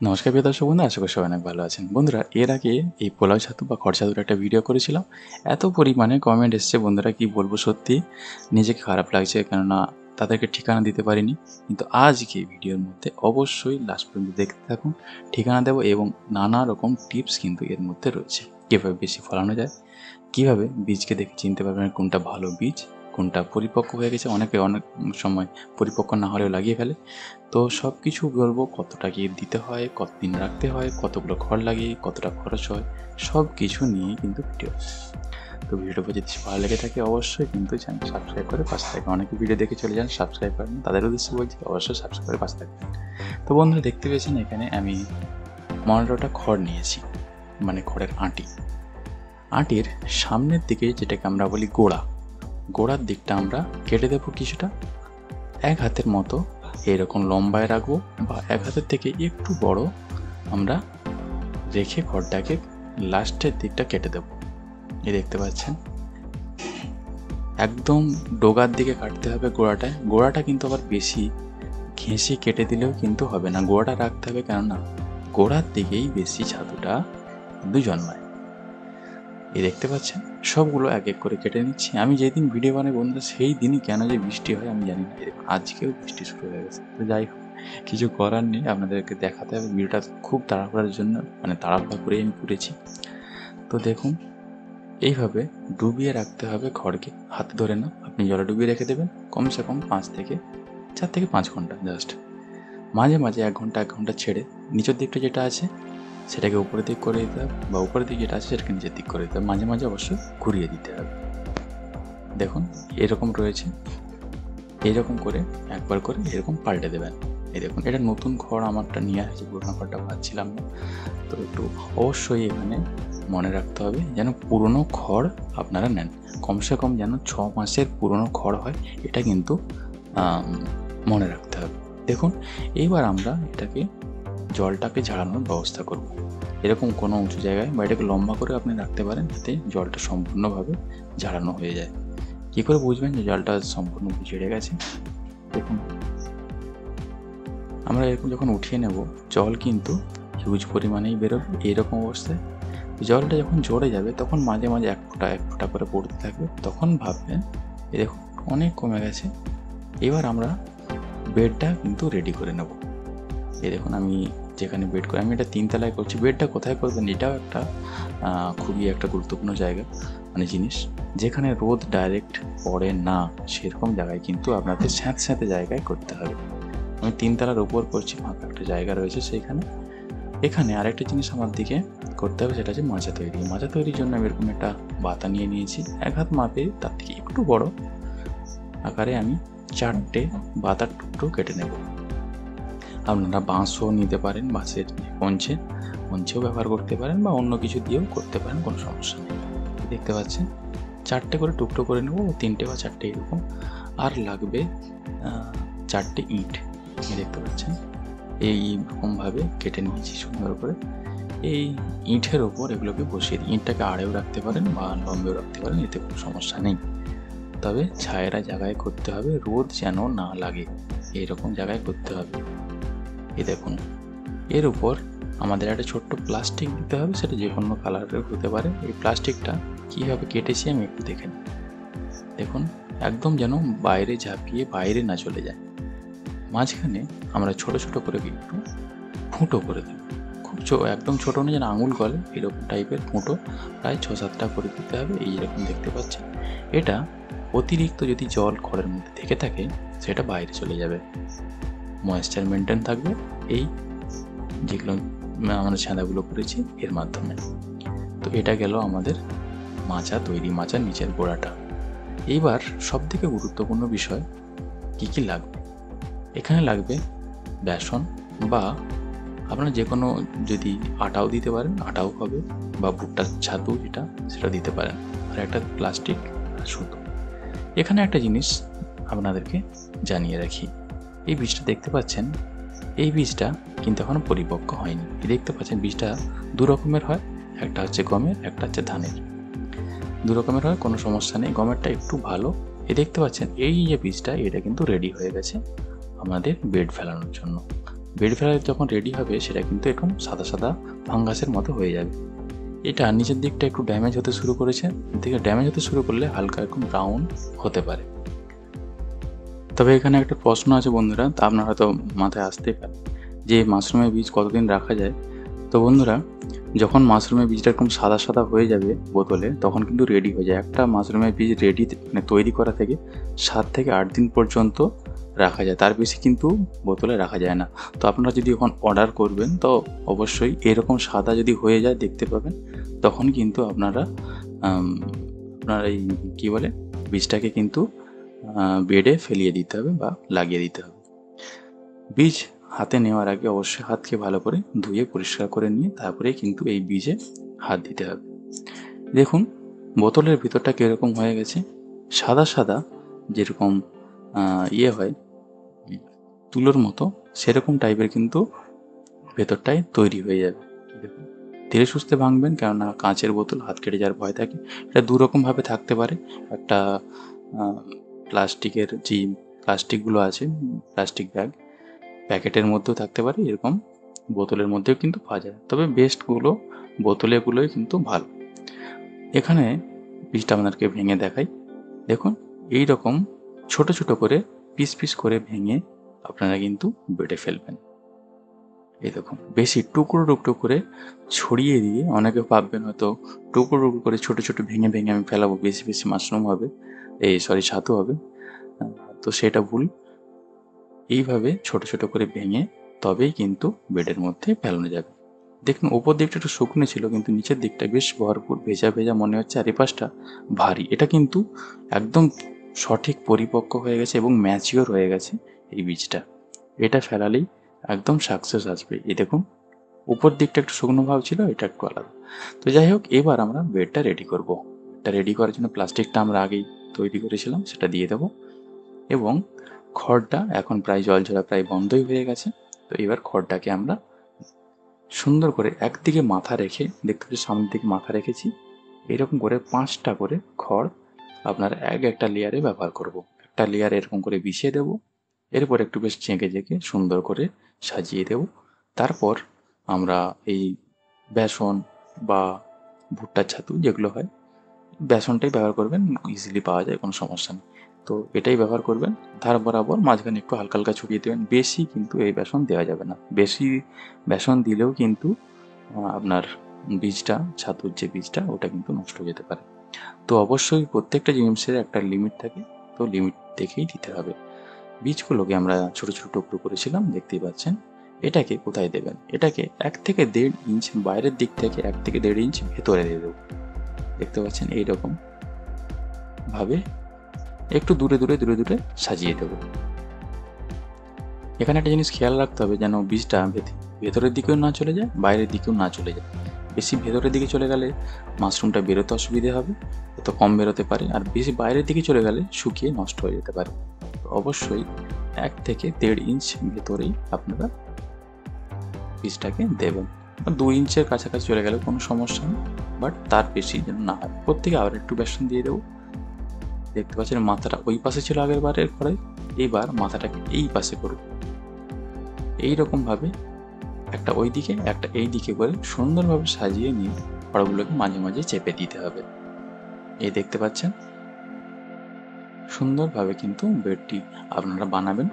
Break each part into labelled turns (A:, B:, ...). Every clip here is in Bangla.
A: নমস্কার প্রিয় দর্শক বন্ধু, আশা করি সবাই অনেক ভালো আছেন। বন্ধুরা, এর আগে এই পোলাও ছাতু বা খড় ছাতুর একটা ভিডিও করেছিলাম। এত পরিমাণে কমেন্ট এসছে বন্ধুরা, কি বলবো, সত্যি নিজেকে খারাপ লাগছে, কেননা তাদেরকে ঠিকানা দিতে পারিনি। কিন্তু আজকে ভিডিওর মধ্যে অবশ্যই লাস্ট পর্যন্ত দেখতে থাকুন, ঠিকানা দেবো এবং নানা রকম টিপস কিন্তু এর মধ্যে রয়েছে। কীভাবে বেশি ফলানো যায়, কীভাবে বীজকে দেখে চিনতে পারবেন কোনটা ভালো বীজ, কোনটা পরিপক্ক হয়ে গেছে, অনেকে অনেক সময় পরিপক্ক না হলেও লাগিয়ে ফেলে। তো সব কিছু বলবো, কতটা কি দিতে হয়, কতদিন রাখতে হয়, কতগুলো খড় লাগিয়ে কতটা খরচ হয়, সব কিছু নিয়ে কিন্তু ভিডিও। তো ভিডিওটা যদি ভালো লেগে থাকে অবশ্যই কিন্তু চ্যানেল সাবস্ক্রাইব করে পাশে থাকবেন। অনেকে ভিডিও দেখে চলে যান, সাবস্ক্রাইব করেন, তাদের উদ্দেশ্যে বলছি অবশ্যই সাবস্ক্রাইব করে পাশে থাকবেন। তো বন্ধুরা, দেখতে পেয়েছেন এখানে আমি 15টা খড় নিয়েছি, মানে খড়ের আঁটির সামনের দিকে, যেটাকে আমরা বলি গোড়ার দিকটা আমরা কেটে দেবো কিছুটা, এক হাতের মতো এরকম লম্বায় রাখবো, বা এক হাতের থেকে একটু বড় আমরা রেখে খড়টাকে লাস্টের দিকটা কেটে দেবো। এই দেখতে পাচ্ছেন, একদম ডোগার দিকে কাটতে হবে গোড়াটা কিন্তু আবার বেশি ঘেঁষে কেটে দিলেও কিন্তু হবে না, গোড়াটা রাখতে হবে, কেননা গোড়ার দিকেই বেশি ছাতুটা কিন্তু জন্মায়। এই দেখতে পাচ্ছেন, সবগুলো এক এক করে কেটে নিচ্ছি। আমি যেদিন ভিডিও বানাই বন্ধুরা, সেই দিনই কেন যে বৃষ্টি হয় আমি জানি না, আজকেও বৃষ্টি শুরু হয়ে গেছে। তো যাই হোক, কিছু করার নেই, আপনাদেরকে দেখাতে হবে। ভিডিওটা খুব তাড়াহুড়ার জন্য, মানে তাড়াহুড়া করেই আমি করেছি। তো দেখুন, এইভাবে ডুবিয়ে রাখতে হবে খড়কে, হাতে ধরে না, আপনি জলে ডুবিয়ে রেখে দেবেন কমসে কম 4 থেকে 5 ঘন্টা। জাস্ট মাঝে মাঝে 1 ঘন্টা ছেড়ে নিচের দিকটা যেটা আছে সেটাকে উপরের দিক করে দিতে হবে, বা উপরের দিক যেটা আছে সেটাকে নিচের দিক করে দিতে হবে। মাঝে মাঝে অবশ্যই ঘুরিয়ে দিতে হবে। দেখুন এরকম রয়েছে, এইরকম করে একবার করে এরকম পাল্টে দেবেন। এই দেখুন, এটা নতুন খড় আমারটা নিয়ে আসছে, পুরোনো খড়টা পাচ্ছিলাম না। তো একটু অবশ্যই এখানে মনে রাখতে হবে যেন পুরনো খড় আপনারা নেন, কমসে কম যেন 6 মাসের পুরনো খড় হয়, এটা কিন্তু মনে রাখতে হবে। দেখুন, এইবার আমরা এটাকে জলটাকে ঝাড়ানোর ব্যবস্থা করব। এরকম কোনো উঁচু জায়গায় বা এটাকে লম্বা করে আপনি রাখতে পারেন, যাতে জলটা সম্পূর্ণভাবে ঝাড়ানো হয়ে যায়। কী করে বুঝবেন যে জলটা সম্পূর্ণ ঝরে গেছে? দেখুন, আমরা এরকম যখন উঠিয়ে নেব, জল কিন্তু হিউজ পরিমাণেই বেরোবে। এইরকম অবস্থায় জলটা যখন ঝরে যাবে, তখন মাঝে মাঝে এক ফোঁটা করে পড়তে থাকবে। তখন ভাববেন এই দেখুন অনেক কমে গেছে। এবার আমরা বেডটা কিন্তু রেডি করে নেব। এই দেখুন, আমি যেখানে বেড করে, আমি এটা 3 তলায় করছি। বেডটা কোথায় করবেন, এটাও একটা খুবই একটা গুরুত্বপূর্ণ জায়গা, মানে জিনিস, যেখানে রোদ ডাইরেক্ট পড়ে না, সেরকম জায়গায় কিন্তু আপনাদের স্যাঁতস্যাঁতে জায়গায় করতে হবে। আমি 3 তলার উপর করছি, ফাঁকা একটা জায়গা রয়েছে সেইখানে। এখানে আরেকটা জিনিস আমার দিকে করতে হবে, সেটা হচ্ছে মাচা তৈরির জন্য আমি এরকম একটা বাতা নিয়ে নিয়েছি, 1 হাত মাপে, তার থেকে একটু বড় আকারে আমি 4টে বাতার টুকরো কেটে নেব। আপনারা বাঁশও নিতে পারেন, বাঁশের কঞ্চেও ব্যবহার করতে পারেন, বা অন্য কিছু দিয়েও করতে পারেন, কোনো সমস্যা নেই। দেখতে পাচ্ছেন 4টে করে টুকরো করে নেব, 3টে বা 4টে এরকম। আর লাগবে 4টে ইট। দেখতে পাচ্ছেন এইরকমভাবে কেটে নিয়েছি সুন্দর করে। এই ইটের ওপর এগুলোকে বসিয়ে দিই। ইটটাকে আড়েও রাখতে পারেন বা লম্বেও রাখতে পারেন, এতে কোনো সমস্যা নেই। তবে ছায়েরা জায়গায় করতে হবে, রোদ যেন না লাগে, এইরকম জায়গায় করতে হবে। এই দেখুন, এর উপর আমাদের একটা ছোট্ট প্লাস্টিক দিতে হবে, সেটা যে কোনো কালারের হতে পারে। এই প্লাস্টিকটা কীভাবে কেটেছি আমি একটু দেখে নিই। দেখুন, একদম যেন বাইরে ঝাঁপিয়ে বাইরে না চলে যায়। মাঝখানে আমরা ছোট ছোট করে একটু ফুটো করে দেব, খুব একদম ছোটো না, যেন আঙুল গলে এরকম টাইপের ফুটো, প্রায় 6-7টা করে দিতে হবে। এইরকম দেখতে পাচ্ছেন। এটা অতিরিক্ত যদি জল খড়ের মধ্যে থেকে থাকে, সেটা বাইরে চলে যাবে, ময়েশ্চার মেনটেন থাকবে এই যেগুলো আমরা ছাঁদাগুলো করেছি এর মাধ্যমে। তো এটা গেল আমাদের মাচার নিচের গোড়াটা। এইবার সবথেকে গুরুত্বপূর্ণ বিষয়, কী কী লাগবে। এখানে লাগবে বেসন, বা আপনারা যে কোনো, যদি আটাও দিতে পারেন আটাও হবে, বা ভুট্টার ছাতু যেটা সেটা দিতে পারেন। আর একটা প্লাস্টিক সুতো। এখানে একটা জিনিস আপনাদেরকে জানিয়ে রাখি, এই বীজটা দেখতে পাচ্ছেন, এই বীজটা কিন্তু এখনও পরিপক্ক হয়নি। দেখতে পাচ্ছেন বীজটা 2 রকমের হয়, একটা হচ্ছে গমের, একটা হচ্ছে ধানের। 2 রকমের হয়, কোনো সমস্যা নেই, গমেরটা একটু ভালো। দেখতে পাচ্ছেন এই যে বীজটা, এটা কিন্তু রেডি হয়ে গেছে আমাদের বেড ফেলানোর জন্য। বেড ফেলা যখন রেডি হবে সেটা কিন্তু এরকম সাদা সাদা ফাঙ্গাসের মতো হয়ে যাবে। এটা নিচের দিকটা একটু ড্যামেজ হতে শুরু করেছে, দিকে ড্যামেজ হতে শুরু করলে হালকা এরকম ব্রাউন হতে পারে। তবে এখানে একটা প্রশ্ন আছে বন্ধুরা, তা আপনার হয়তো মাথায় আসতেই পারে যে মাশরুমের বীজ কতদিন রাখা যায়। তো বন্ধুরা, যখন মাশরুমের বীজটা এরকম সাদা সাদা হয়ে যাবে বোতলে, তখন কিন্তু রেডি হয়ে যায়। একটা মাশরুমের বীজ রেডি মানে তৈরি করা থেকে 7 থেকে 8 দিন পর্যন্ত রাখা যায়, তার বেশি কিন্তু বোতলে রাখা যায় না। তো আপনারা যদি এখন অর্ডার করবেন তো অবশ্যই এরকম সাদা যদি হয়ে যায় দেখতে পাবেন, তখন কিন্তু আপনারা আপনার এই কী বলে বীজটাকে কিন্তু বেডে ফেলিয়ে দিতে হবে বা লাগিয়ে দিতে হবে। বীজ হাতে নেওয়ার আগে অবশ্যই হাতকে ভালো করে ধুয়ে পরিষ্কার করে নিয়ে তারপরে কিন্তু এই বীজে হাত দিতে হবে। দেখুন বোতলের ভিতরটা কীরকম হয়ে গেছে, সাদা সাদা যেরকম ইয়ে হয় তুলোর মতো, সেরকম টাইপের কিন্তু ভেতরটাই তৈরি হয়ে যাবে। দেখুন ধীরে সুস্থে ভাঙবেন, কেননা কাঁচের বোতল হাত কেটে যাওয়ার ভয় থাকে। এটা দুরকমভাবে থাকতে পারে, একটা প্লাস্টিকের যে প্লাস্টিকগুলো আছে, প্লাস্টিক ব্যাগ প্যাকেটের মধ্যেও থাকতে পারে, এরকম বোতলের মধ্যেও কিন্তু পাওয়া যায়। তবে বেস্টগুলো বোতলেগুলোই কিন্তু ভালো। এখানে বীজটা আপনাদেরকে ভেঙে দেখাই। দেখুন এই রকম ছোট ছোট করে পিস পিস করে ভেঙে আপনারা কিন্তু বেডে ফেলবেন। এই দেখুন বেশি টুকরো টুকরো করে ছড়িয়ে দিয়ে, অনেকে ভাববেন হয়তো টুকরো টুকরো করে ছোট ছোট ভেঙে ভেঙে আমি ফেলাবো, বেশি বেশি মাশরুম হবে, ছাতু হবে। তো সেটা ভুল। এইভাবে ছোট ছোট করে ভেঙে তবেই কিন্তু বেডের মধ্যে ফেলানো যাবে। দেখুন উপর দিকটা একটু শুকনো ছিল, কিন্তু নিচের দিকটা বেশ ভরপুর ভেজা ভেজা মনে হচ্ছে, আর এপাশটা ভারী। এটা কিন্তু একদম সঠিক পরিপক্ক হয়ে গেছে এবং ম্যাচিওর হয়ে গেছে এই বীজটা। এটা ফেলালেই একদম সাকসেস আসবে। এই দেখুন উপর দিকটা একটু শুকনো ভাব ছিল, এটা একটু আলাদা। তো যাই হোক, এবার আমরা বেডটা রেডি করব। এটা রেডি করার জন্য প্লাস্টিকটা আমরা আগেই তৈরি করেছিলাম সেটা দিয়ে দেবো, এবং খড়টা এখন প্রায় জল ঝরা প্রায় বন্ধই হয়ে গেছে। তো এবার খড়টাকে আমরা সুন্দর করে একদিকে মাথা রেখে, দেখতে পাচ্ছি সামনের দিকে মাথা রেখেছি, এরকম করে 5টা করে খড় আপনার একটা লেয়ারে ব্যবহার করব। একটা লেয়ারে এরকম করে বিছিয়ে দেব, এরপর একটু বেশ চেঁকে চেঁকে সুন্দর করে সাজিয়ে দেব। তারপর আমরা এই বেসন বা ভুট্টার ছাতু যেগুলো হয়, বেসনটাই ব্যবহার করবেন, ইজিলি পাওয়া যায়, কোনো সমস্যা নেই। তো এটাই ব্যবহার করবেন। ধার বরাবর মাঝখানে একটু হালকা হালকা ছড়িয়ে দেবেন, বেশি কিন্তু এই বেসন দেওয়া যাবে না। বেশি বেসন দিলেও কিন্তু আপনার বীজটা, ছাতুর যে বীজটা, ওটা কিন্তু নষ্ট হয়ে যেতে পারে। তো অবশ্যই প্রত্যেকটা জিনিসের একটা লিমিট থাকে, তো লিমিট দেখেই দিতে হবে। বীজগুলোকে আমরা ছোট ছোট টুকরো করেছিলাম, দেখতেই পাচ্ছেন। এটাকে কোথায় দেবেন, এটাকে 1 থেকে 1.5 ইঞ্চ বাইরের দিক থেকে 1 থেকে 1.5 ইঞ্চ ভেতরে দিয়ে দেবো। দেখতে পাচ্ছেন এইরকম ভাবে একটু দূরে দূরে দূরে দূরে সাজিয়ে দেব। এখানে একটা জিনিস খেয়াল রাখতে হবে, যেন বীজটা ভেতরের দিকেও না চলে যায়, বাইরের দিকেও না চলে যায়। বেশি ভেতরের দিকে চলে গেলে মাশরুমটা বেরোতে অসুবিধে হবে, তো কম বেরোতে পারে, আর বেশি বাইরের দিকে চলে গেলে শুকিয়ে নষ্ট হয়ে যেতে পারে। তো অবশ্যই 1 থেকে 1.5 ইঞ্চ ভেতরেই আপনারা বীজটাকে দেবেন। 2 ইঞ্চের কাছাকাছি চলে গেলে কোনো সমস্যা নেই, বাট তার বেশি যেন না হয়। প্রত্যেকে আবার একটু বেসন দিয়ে দেবো। দেখতে পাচ্ছেন মাথাটা ওই পাশে ছিল আগের বারের কড়াই, এইবার মাথাটাকে এই পাশে করব। এইরকমভাবে একটা ওই দিকে একটা এই দিকে করে সুন্দরভাবে সাজিয়ে নিয়ে খড়গুলোকে মাঝে মাঝে চেপে দিতে হবে। এই দেখতে পাচ্ছেন সুন্দরভাবে কিন্তু বেডটি আপনারা বানাবেন।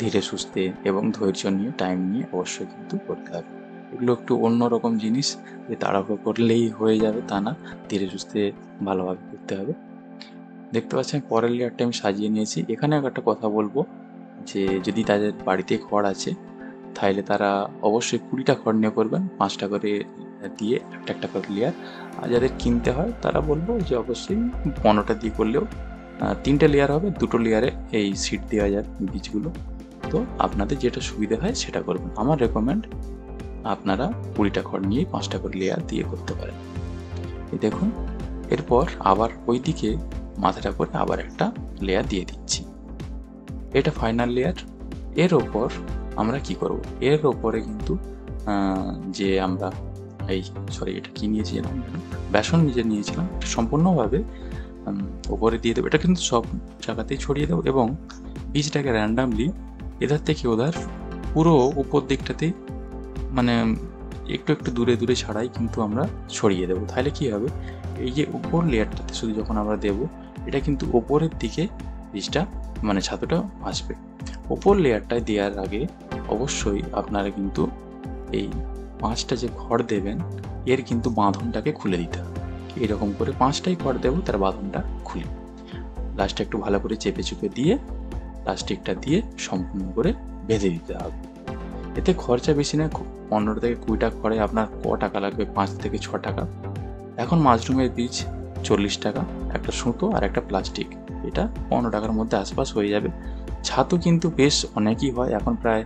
A: ধীরে সুস্থে এবং ধৈর্য নিয়ে, টাইম নিয়ে অবশ্যই কিন্তু করতে হবে। এগুলো একটু অন্যরকম জিনিস, যে তাড়াহুড়ো করলেই হয়ে যাবে তা না, ধীরে সুস্থে ভালোভাবে করতে হবে। দেখতে পাচ্ছেন পরের লেয়ারটা আমি সাজিয়ে নিয়েছি। এখানে একটা কথা বলবো, যে যদি তাদের বাড়িতে খড় আছে তাহলে তারা অবশ্যই 20টা খড় নিয়ে করবেন, 5টা করে দিয়ে একটা একটা করে লেয়ার। আর যাদের কিনতে হয় তারা বলবো যে অবশ্যই 15টা দিয়ে করলেও 3টে লেয়ার হবে, 2টো লেয়ারে এই সিড দেওয়া যায় বীজগুলো। তো আপনাদের যেটা সুবিধা হয় সেটা করবেন। আমার রেকমেন্ড আপনারা 20টা খড় নিয়ে 5টা করে লেয়ার দিয়ে করতে পারেন। এই দেখুন এরপর আবার ওই দিকে মাথাটা করে আবার একটা লেয়ার দিয়ে দিচ্ছি, এটা ফাইনাল লেয়ার। এর ওপর আমরা কি করব, এর ওপরে কিন্তু যে আমরা এটা কি নিয়েছিলাম, বেসন নিজে নিয়েছিলাম, সম্পূর্ণভাবে ওপরে দিয়ে দেবো। এটা কিন্তু সব জায়গাতেই ছড়িয়ে দেবো এবং বীজটাকে র্যান্ডামলি এধার থেকে ওধার পুরো উপর দিকটাতেই মানে একটু একটু দূরে দূরে ছাড়াই কিন্তু আমরা ছড়িয়ে দেবো। তাহলে কি হবে, এই যে উপর লেয়ারটাতে শুধু যখন আমরা দেবো, এটা কিন্তু ওপরের দিকে বীজটা মানে ছাতুটা আসবে। ওপর লেয়ারটায় দেওয়ার আগে অবশ্যই আপনারা কিন্তু এই 5টা যে খড় দেবেন এর কিন্তু বাঁধনটাকে খুলে দিতে হবে। এরকম করে 5টাই খড় দেবো, তার বাঁধনটা খুলে লাস্টে একটু ভালো করে চেপে চুপে দিয়ে প্লাস্টিকটা দিয়ে সম্পূর্ণ করে বেঁধে দিতে হবে। এতে খরচা বেশি না, 15 থেকে 20টা খড়ে আপনার টাকা লাগবে, 5 থেকে 6 টাকা। এখন মাশরুমের বীজ 40 টাকা, একটা সুতো আর একটা প্লাস্টিক, এটা 15 টাকার মধ্যে আশপাশ হয়ে যাবে। ছাতু কিন্তু বেশ অনেকই হয়, এখন প্রায়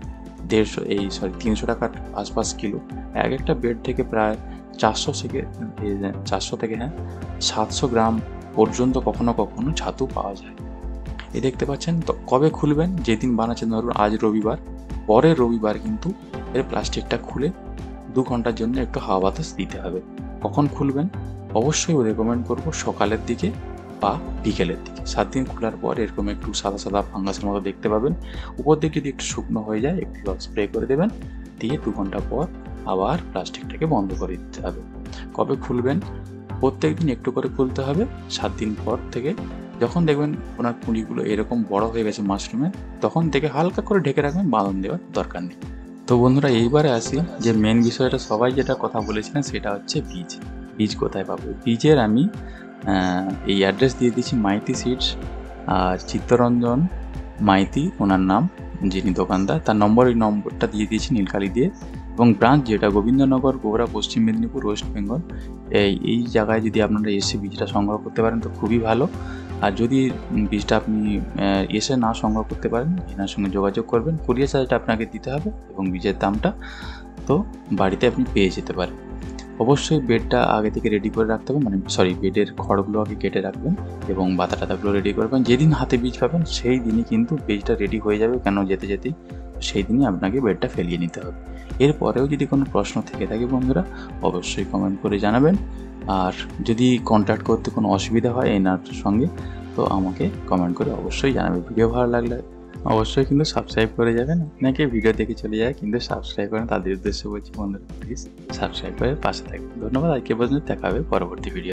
A: 300 টাকার আশপাশ কিলো। এক একটা বেড থেকে প্রায় 400 থেকে 700 গ্রাম পর্যন্ত কখনো কখনো ছাতু পাওয়া যায়। এই দেখতে পাচ্ছেন। তো কবে খুলবেন, যেদিন বানাচ্ছেন, ধরুন আজ রবিবার, পরের রবিবার কিন্তু এর প্লাস্টিকটা খুলে 2 ঘন্টার জন্য একটু হাওয়া বাতাস দিতে হবে। কখন খুলবেন অবশ্যই রেকমেন্ড করবো সকালের দিকে বা বিকেলের দিকে। 7 দিন খোলার পর এরকম একটু সাদা সাদা ফাঙ্গাসের মতো দেখতে পাবেন। উপর দিকে যদি একটু শুকনো হয়ে যায় একটু স্প্রে করে দেবেন, দিয়ে 2 ঘন্টা পর আবার প্লাস্টিকটাকে বন্ধ করে দিতে হবে। কবে খুলবেন, প্রত্যেক দিন একটু করে খুলতে হবে। 7 দিন পর থেকে যখন দেখবেন ওনার কুঁড়িগুলো এরকম বড় হয়ে গেছে মাশরুমের, তখন থেকে হালকা করে ঢেকে রাখবেন, বাঁধন দেওয়ার দরকার নেই। তো বন্ধুরা, এইবারে আসি যে মেন বিষয়টা, সবাই যেটা কথা বলেছিলেন সেটা হচ্ছে বীজ। বীজ কোথায় পাবো? বীজের আমি এই অ্যাড্রেস দিয়ে দিচ্ছি, মাইতি সিডস, আর চিত্তরঞ্জন মাইতি ওনার নাম, যিনি দোকানদার, তার এই নম্বরটা দিয়ে দিয়েছি নীলকালি দিয়ে। এবং ব্রাঞ্চ যেটা গোবিন্দনগর, গোবরা, পশ্চিম মেদিনীপুর, ওয়েস্ট বেঙ্গল। এই জায়গায় যদি আপনারা এসে বীজটা সংগ্রহ করতে পারেন তো খুবই ভালো। আর যদি বীজটা আপনি এসে না সংগ্রহ করতে পারেন, এনার সঙ্গে যোগাযোগ করবেন, কুরিয়ার চার্জটা আপনাকে দিতে হবে এবং বীজের দামটা তো বাড়িতে আপনি পেয়ে যেতে পারেন। অবশ্যই বেডটা আগে থেকে রেডি করে রাখতে হবে, বেডের খড়গুলো আগে কেটে রাখবেন এবং বাতা টাতাগুলো রেডি করবেন। যেদিন হাতে বীজ পাবেন সেই দিনই কিন্তু বীজটা রেডি হয়ে যাবে, কেন যেতে যেতেই সেই দিনই আপনাকে বেডটা ফেলিয়ে নিতে হবে। এরপরেও যদি কোনো প্রশ্ন থেকে থাকে বন্ধুরা অবশ্যই কমেন্ট করে জানাবেন। আর যদি কন্ট্যাক্ট করতে কোনো অসুবিধা হয় এনার সঙ্গে তো আমাকে কমেন্ট করে অবশ্যই জানাবে। ভিডিও ভালো লাগলে অবশ্যই কিন্তু সাবস্ক্রাইব করে যাবেন। অনেকে ভিডিও দেখে চলে যায় কিন্তু সাবস্ক্রাইব করেন, তাদের উদ্দেশ্যে বলছি বন্ধুরা প্লিজ সাবস্ক্রাইব করে পাশে থাকবেন। ধন্যবাদ। আজকে পর্যন্ত দেখা হবে পরবর্তী ভিডিও।